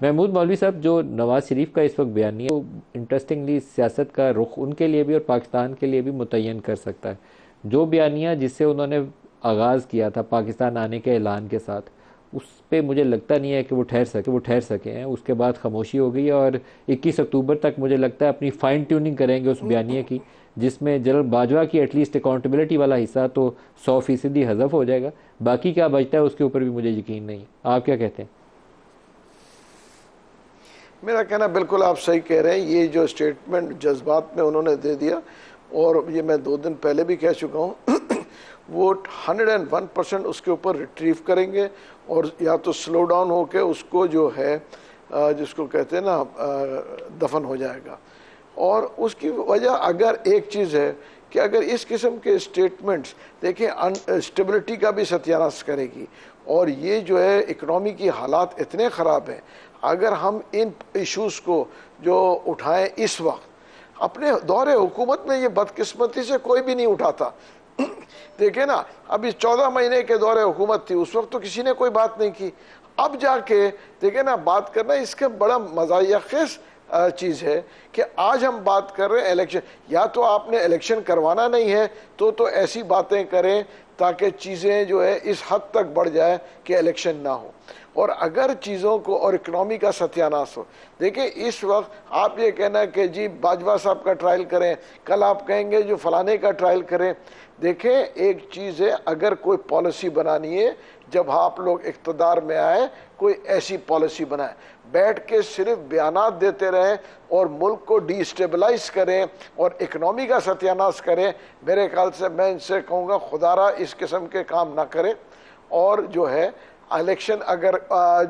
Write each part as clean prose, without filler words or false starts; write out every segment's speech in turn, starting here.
محمود مولوی صاحب، جو نواز شریف کا اس وقت بیانیہ ہے وہ انٹرسٹنگلی سیاست کا رخ ان کے لیے بھی اور پاکستان کے لیے بھی متعین کر سکتا ہے. جو بیانیہ جس سے انہوں نے آغاز کیا تھا پاکستان آنے کے اعلان کے ساتھ، اس پہ مجھے لگتا نہیں ہے کہ وہ ٹھہر سکے ہیں. اس کے بعد خاموشی ہو گئی اور 21 اکتوبر تک مجھے لگتا ہے اپنی فائن ٹیوننگ کریں گے اس بیانیے کی، جس میں جنرل باجوہ کی ایٹ لیسٹ اکاؤنٹیبلٹی والا حصہ تو 100% ہی حذف ہو جائے گا. باقی کیا بچتا ہے اس کے اوپر بھی مجھے یقین نہیں. آپ کیا کہتے ہیں؟ میرا کہنا بالکل آپ صحیح کہہ رہے ہیں. یہ جو سٹیٹمنٹ جذبات میں انہوں نے دے دیا، اور یہ میں 2 دن پہلے بھی کہہ چکا ہوں، وہ 101% اس کے اوپر ریٹریو کریں گے، اور یا تو سلو ڈاؤن ہو کے اس کو جو ہے جس کو کہتے ہیں نا دفن ہو جائے گا. اور اس کی وجہ اگر ایک چیز ہے کہ اگر اس قسم کے اسٹیٹمنٹس دیکھیں اسٹیبلٹی کا بھی ستیاناش کرے گی، اور یہ جو ہے اکنامی کی حالات اتنے خراب ہیں. اگر ہم ان ایشوز کو جو اٹھائیں اس وقت، اپنے دور حکومت میں یہ بدقسمتی سے کوئی بھی نہیں اٹھاتا. دیکھیں نا، ابھی 14 مہینے کے دور حکومت تھی، اس وقت تو کسی نے کوئی بات نہیں کی. اب جا کے دیکھیں نا، بات کرنا اس کے بڑا مزاحیہ خیز چیز ہے کہ آج ہم بات کر رہے ہیں الیکشن. یا تو آپ نے الیکشن کروانا نہیں ہے تو ایسی باتیں کریں تاکہ چیزیں جو ہے اس حد تک بڑھ جائے کہ الیکشن نہ ہو. اور اگر چیزوں کو اور اکنامی کا ستیاناش ہو، دیکھیں اس وقت آپ یہ کہنا کہ جی باجوہ صاحب کا ٹرائل کریں، کل آپ کہیں گے جو فلانے کا ٹرائل کریں. دیکھیں ایک چیز ہے، اگر کوئی پالیسی بنانی ہے، جب آپ لوگ اقتدار میں آئے کوئی ایسی پالیسی بنائیں. بیٹھ کے صرف بیانات دیتے رہیں اور ملک کو ڈی اسٹیبلائز کریں اور اکنامی کا ستیاناش کریں، میرے خیال سے میں ان سے کہوں گا خدا را اس قسم کے کام نہ کریں. اور جو ہے الیکشن اگر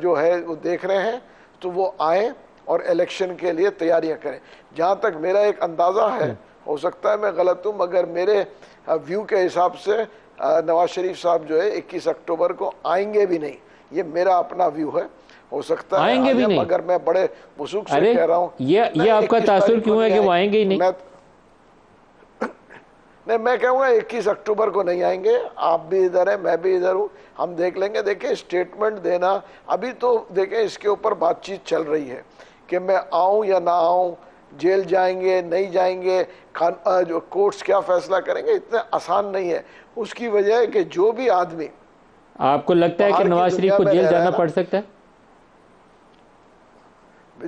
جو ہے وہ دیکھ رہے ہیں تو وہ آئیں اور الیکشن کے لیے تیاریاں کریں. جہاں تک میرا ایک اندازہ ہے، ہو سکتا ہے میں غلط ہوں، مگر میرے ویو کے حساب سے نواز شریف صاحب جو ہے 21 اکتوبر کو آئیں گے بھی نہیں. یہ میرا اپنا ویو ہے، ہو سکتا ہے آئیں گے بھی نہیں؟ مگر میں بڑے وثوق سے کہہ رہا ہوں. یہ آپ کا تاثر کیوں ہے کہ وہ آئیں گے ہی نہیں؟ میں کہوں گا 21 اکتوبر کو نہیں آئیں گے. آپ بھی ادھر ہیں، میں بھی ادھر ہوں، ہم دیکھ لیں گے. دیکھیں اسٹیٹمنٹ دینا ابھی تو دیکھیں اس کے اوپر بات چیت چل رہی ہے کہ میں آؤں یا نہ آؤں، جیل جائیں گے نہیں جائیں گے، جو کورٹس کیا فیصلہ کریں گے. اتنا آسان نہیں ہے. اس کی وجہ ہے کہ جو بھی آدمی آپ کو لگتا ہے کہ نواز شریف کو جیل جانا پڑ سکتا ہے؟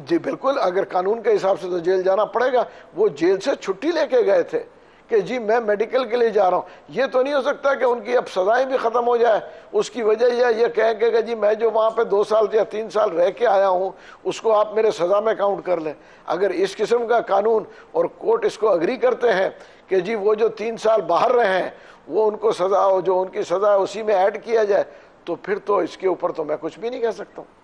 جی بالکل، اگر قانون کے حساب سے تو جیل جانا پڑے گا. وہ جیل سے چھٹی لے کے گئے تھے کہ جی میں میڈیکل کے لیے جا رہا ہوں. یہ تو نہیں ہو سکتا کہ ان کی اب سزائیں بھی ختم ہو جائے. اس کی وجہ یہ کہیں کہ جی میں جو وہاں پہ 2 سال یا 3 سال رہ کے آیا ہوں اس کو آپ میرے سزا میں کاؤنٹ کر لیں. اگر اس قسم کا قانون اور کورٹ اس کو اگری کرتے ہیں کہ جی وہ جو 3 سال باہر رہے ہیں وہ ان کو سزا، جو ان کی سزا ہے اسی میں ایڈ کیا جائے، تو پھر تو اس کے اوپر تو میں کچھ بھی نہیں کہہ سکتا ہوں.